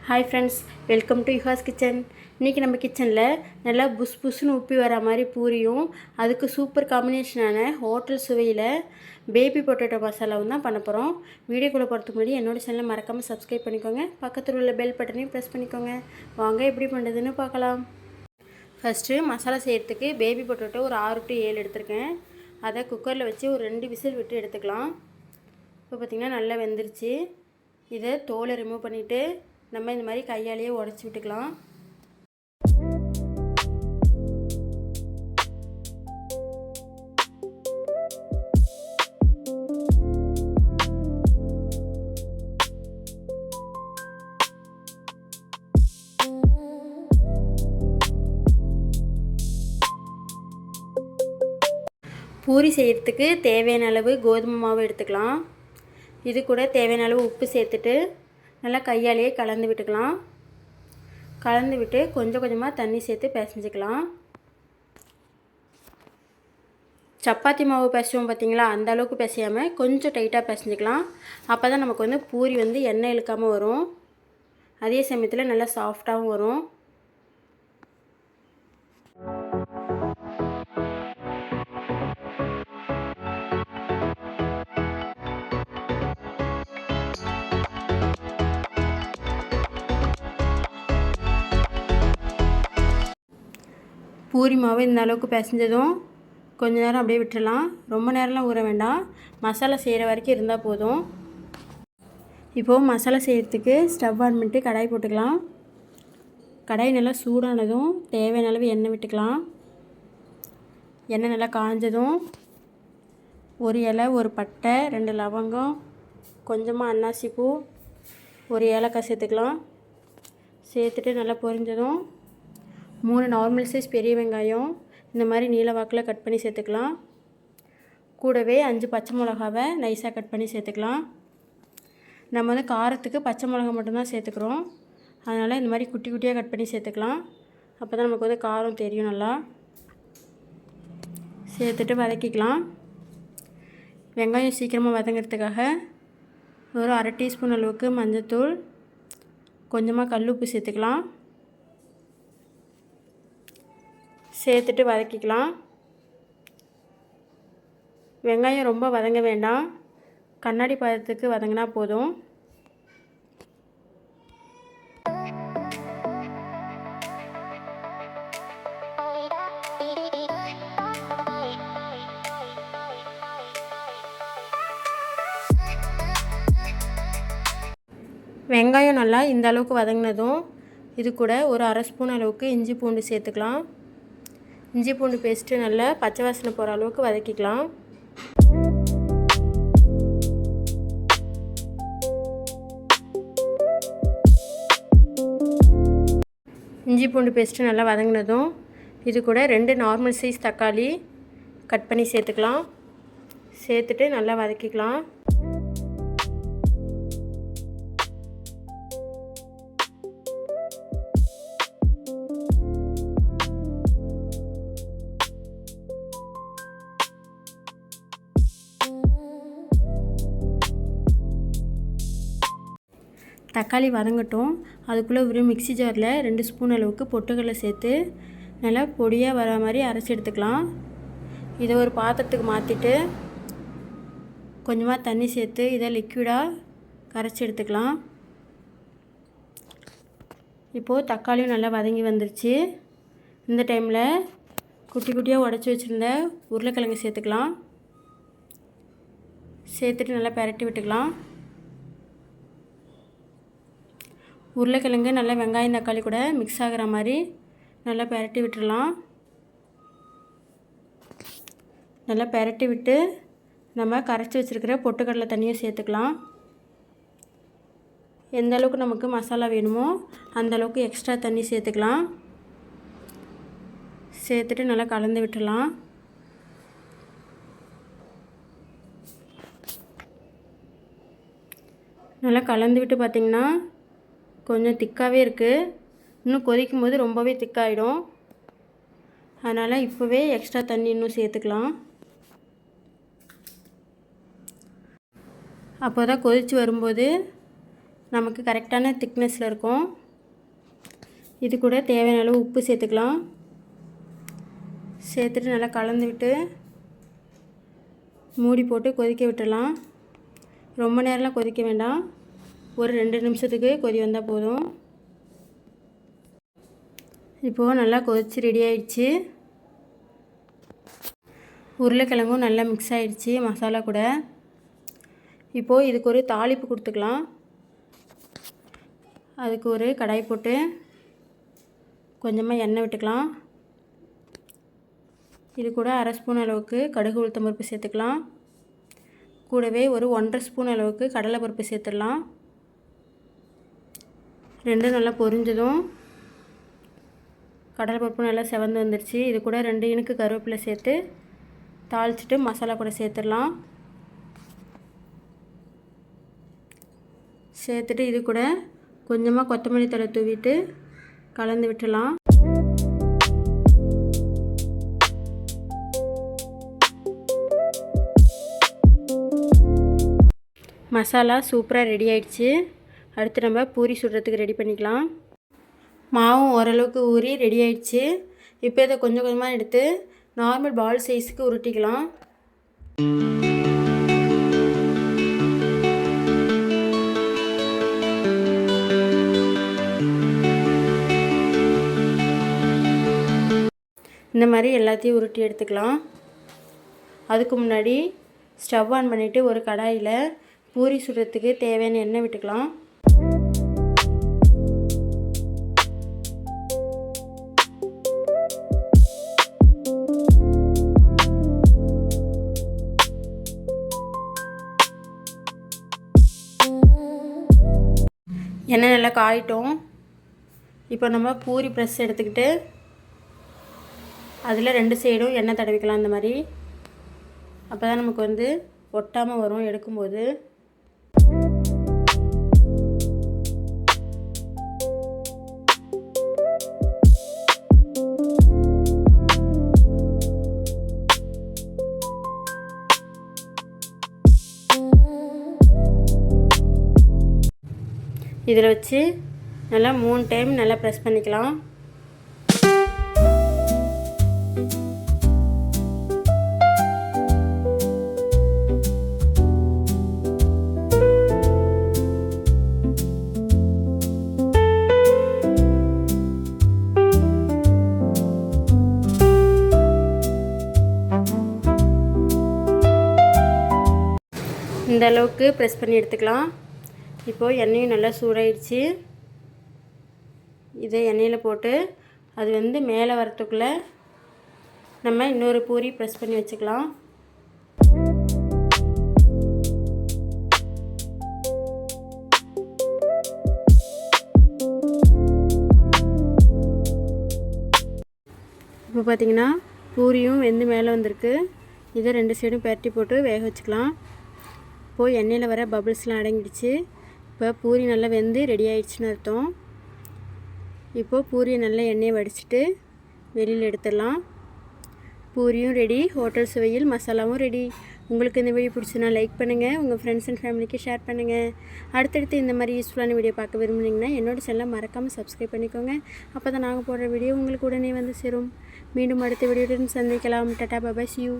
Hi friends, welcome to யுஹாஸ் kitchen. இன்றைக்கி நம்ம கிச்சனில் நல்லா புஷ்னு உப்பி வர மாதிரி பூரியும் அதுக்கு சூப்பர் காம்பினேஷனான ஹோட்டல் சுவையில் பேபி பொட்டேட்டோ மசாலாவும் தான் பண்ண போகிறோம். வீடியோக்குள்ளே போகிறதுக்கு முன்னாடி என்னோடய சேனலை மறக்காமல் சப்ஸ்கிரைப் பண்ணிக்கோங்க. பக்கத்தில் உள்ள பெல் பட்டனையும் ப்ரெஸ் பண்ணிக்கோங்க. வாங்க எப்படி பண்ணுறதுன்னு பார்க்கலாம். ஃபஸ்ட்டு மசாலா செய்கிறதுக்கு பேபி பொட்டேட்டோ ஒரு 6 to 7 எடுத்திருக்கேன். அதை குக்கரில் வச்சு ஒரு 2 விசில் விட்டு எடுத்துக்கலாம். இப்போ பார்த்திங்கன்னா நல்லா வெந்துருச்சு. இதை தோலை ரிமூவ் பண்ணிவிட்டு நம்ம இந்த மாதிரி கையாலேயே உடச்சி விட்டுக்கலாம். பூரி செய்கிறதுக்கு தேவையான அளவு கோதுமை மாவு எடுத்துக்கலாம். இது கூட தேவையான அளவு உப்பு சேர்த்துட்டு நல்லா கையாலேயே கலந்து விட்டுக்கலாம். கலந்து விட்டு கொஞ்சம் கொஞ்சமாக தண்ணி சேர்த்து பிசைஞ்சிக்கலாம். சப்பாத்தி மாவு பிசைவோம் பார்த்திங்களா, அந்த அளவுக்கு பிசையாமல் கொஞ்சம் டைட்டாக பிசைஞ்சிக்கலாம். அப்போ தான் நமக்கு பூரி எண்ணெய் இழுக்காமல் வரும். அதே சமயத்தில் நல்லா சாஃப்டாகவும் வரும். பூரி மாவு இந்த அளவுக்கு பிசைஞ்சதும் கொஞ்சம் நேரம் அப்படியே விட்டுடலாம். ரொம்ப நேரம்லாம் ஊற வேண்டாம், மசாலா செய்கிற வரைக்கும் இருந்தால் போதும். இப்போது மசாலா செய்கிறதுக்கு ஸ்டவ் ஆன் பண்ணிட்டு கடாய் போட்டுக்கலாம். கடாய் நல்லா சூடானதும் தேவையான அளவு எண்ணெய் விட்டுக்கலாம். எண்ணெய் நல்லா காஞ்சதும் ஒரு இலை, ஒரு பட்டை, 2 லவங்கம், கொஞ்சமாக அன்னாசி பூ, ஒரு ஏலக்காய் சேர்த்துக்கலாம். சேர்த்துட்டு நல்லா பொரிஞ்சதும் 3 நார்மல் சைஸ் பெரிய வெங்காயம் இந்த மாதிரி நீல வாக்கில் கட் பண்ணி சேர்த்துக்கலாம். கூடவே 5 பச்சை மிளகாவை நைஸாக கட் பண்ணி சேர்த்துக்கலாம். நம்ம காரத்துக்கு பச்சை மிளகா மட்டும்தான் சேர்த்துக்கிறோம். அதனால் இந்த மாதிரி குட்டி குட்டியாக கட் பண்ணி சேர்த்துக்கலாம். அப்போ தான் நமக்கு காரம் தெரியும். நல்லா சேர்த்துட்டு வதக்கிக்கலாம். வெங்காயம் சீக்கிரமாக வதங்கிறதுக்காக ஒரு 1/2 டீஸ்பூன் அளவுக்கு மஞ்சள்தூள், கொஞ்சமாக கல்லுப்பு சேர்த்துக்கலாம். சேர்த்துட்டு வதக்கிக்கலாம். வெங்காயம் ரொம்ப வதங்க வேண்டாம், கண்ணாடி பதத்துக்கு வதங்கினா போதும். வெங்காயம் நல்லா இந்த அளவுக்கு வதங்கினதும் இது கூட ஒரு 1/2 ஸ்பூன் அளவுக்கு இஞ்சி பூண்டு சேர்த்துக்கலாம். இஞ்சி பூண்டு பேஸ்ட்டு நல்லா பச்சை வாசனை போகிற அளவுக்கு வதக்கிக்கலாம். இஞ்சி பூண்டு பேஸ்ட்டு நல்லா வதங்கினதும் இது கூட 2 நார்மல் சைஸ் தக்காளி கட் பண்ணி சேர்த்துக்கலாம். சேர்த்துட்டு நல்லா வதக்கிக்கலாம். தக்காளி வதங்கட்டும். அதுக்குள்ளே ஒரு மிக்ஸி ஜாரில் 2 ஸ்பூன் அளவுக்கு பொட்டுக்கடலை சேர்த்து நல்லா பொடியாக வர மாதிரி அரைச்சி எடுத்துக்கலாம். இதை ஒரு பாத்திரத்துக்கு மாற்றிட்டு கொஞ்சமாக தண்ணி சேர்த்து இதை லிக்விடாக கரைச்சி எடுத்துக்கலாம். இப்போது தக்காளியும் நல்லா வதங்கி வந்துருச்சு. இந்த டைமில் குட்டி குட்டியாக உடச்சி வச்சுருந்த உருளைக்கிழங்கு சேர்த்துக்கலாம். சேர்த்துட்டு நல்லா பெரட்டி விட்டுக்கலாம். உருளைக்கிழங்கு நல்லா வெங்காயம் தக்காளி கூட மிக்ஸ் ஆகிற மாதிரி நல்லா பெரட்டி விட்டுடலாம். நல்லா பெரட்டி விட்டு நம்ம கரைச்சி வச்சுருக்கிற பொட்டுக்கடலை தண்ணியை சேர்த்துக்கலாம். எந்த அளவுக்கு நமக்கு மசாலா வேணுமோ அந்தளவுக்கு எக்ஸ்ட்ரா தண்ணி சேர்த்துக்கலாம். சேர்த்துட்டு நல்லா கலந்து விட்டுடலாம். நல்லா கலந்து விட்டு பார்த்திங்கன்னா கொஞ்சம் திக்காகவே இருக்குது. இன்னும் கொதிக்கும் போது ரொம்பவே திக்காகிடும். அதனால் இப்போவே எக்ஸ்ட்ரா தண்ணி இன்னும் சேர்த்துக்கலாம். அப்போ தான் கொதித்து வரும்போது நமக்கு கரெக்டான திக்னஸில் இருக்கும். இது கூட தேவையான அளவு உப்பு சேர்த்துக்கலாம். சேர்த்துட்டு நல்லா கலந்து விட்டு மூடி போட்டு கொதிக்க விட்டுடலாம். ரொம்ப நேரம்லாம் கொதிக்க வேண்டாம், ஒரு 2 நிமிஷத்துக்கு கொதி வந்தால் போதும். இப்போது நல்லா கொதிச்சு ரெடி ஆயிடுச்சு. உருளைக்கிழங்கும் நல்லா மிக்ஸ் ஆகிடுச்சு மசாலா கூட. இப்போது இதுக்கு ஒரு தாளிப்பு கொடுத்துக்கலாம். அதுக்கு ஒரு கடாய் போட்டு கொஞ்சமாக எண்ணெய் விட்டுக்கலாம். இது கூட 1/2 ஸ்பூன் அளவுக்கு கடுகு உளுத்தம் பருப்பு சேர்த்துக்கலாம். கூடவே ஒரு 1/2 ஸ்பூன் அளவுக்கு கடலைப்பருப்பு சேர்த்துடலாம். ரெண்டும் நல்லா பொரிஞ்சதும் கடலைப்பருப்பு நல்லா செவந்து வந்துடுச்சு. இது கூட 2 இனுக்கு கருவேப்பிலை சேர்த்து தாளிச்சிட்டு மசாலா கூட சேர்த்துடலாம். சேர்த்துட்டு இது கூட கொஞ்சமாக கொத்தமல்லி தழை தூவிட்டு கலந்து விட்டுடலாம். மசாலா சூப்பராக ரெடி ஆயிடுச்சு. அடுத்து நம்ம பூரி சுடுறதுக்கு ரெடி பண்ணிக்கலாம். மாவும் ஓரளவுக்கு ஊறி ரெடி ஆயிடுச்சு. இப்போ இதை கொஞ்சம் கொஞ்சமாக எடுத்து நார்மல் பால் சைஸுக்கு உருட்டிக்கலாம். இந்த மாதிரி எல்லாத்தையும் உருட்டி எடுத்துக்கலாம். அதுக்கு முன்னாடி ஸ்டவ் ஆன் பண்ணிவிட்டு ஒரு கடாயில் பூரி சுடுறதுக்கு தேவையான எண்ணெய் விட்டுக்கலாம். எண்ணெய் நல்லா காயிட்டோம். இப்போ நம்ம பூரி ப்ரெஸ் எடுத்துக்கிட்டு அதில் 2 சைடும் எண்ணெய் தடவிக்கலாம். இந்த மாதிரி அப்போ தான் நமக்கு வந்து ஒட்டாமல் வரும் எடுக்கும்போது. இதில் வச்சு நல்லா 3 டைம் நல்லா ப்ரெஸ் பண்ணிக்கலாம். இந்த அளவுக்கு ப்ரெஸ் பண்ணி எடுத்துக்கலாம். இப்போது எண்ணெயும் நல்லா சூடாயிடுச்சு. இதை எண்ணெயில் போட்டு அது வந்து மேலே வரத்துக்குள்ளே நம்ம இன்னொரு பூரி ப்ரெஸ் பண்ணி வச்சுக்கலாம். இப்போ பார்த்திங்கன்னா பூரியும் வெந்து மேலே வந்திருக்கு. இதை 2 சைடும் பரட்டி போட்டு வேக வச்சுக்கலாம். இப்போது எண்ணெயில் வர பபிள்ஸ்லாம் அடங்கிடுச்சு. இப்போ பூரி நல்லா வெந்து ரெடி ஆயிடுச்சுன்னு அர்த்தம். இப்போது பூரியை நல்லா எண்ணெயை வடிச்சிட்டு வெளியில் எடுத்துடலாம். பூரியும் ரெடி, ஹோட்டல் சுவையில் மசாலாவும் ரெடி. உங்களுக்கு இந்த வீடியோ பிடிச்சுன்னா லைக் பண்ணுங்கள், உங்கள் ஃப்ரெண்ட்ஸ் அண்ட் ஃபேமிலிக்கு ஷேர் பண்ணுங்கள். அடுத்தடுத்து இந்த மாதிரி யூஸ்ஃபுல்லான வீடியோ பார்க்க விரும்புனீங்கன்னா என்னோடய சேனலை மறக்காமல் சப்ஸ்கிரைப் பண்ணிக்கோங்க. அப்போ தான் நாங்கள் போடுற வீடியோ உங்களுக்கு உடனே வந்து சேரும். மீண்டும் அடுத்த வீடியோவுடன் சந்திக்கலாம். டாடா, பாய், see you.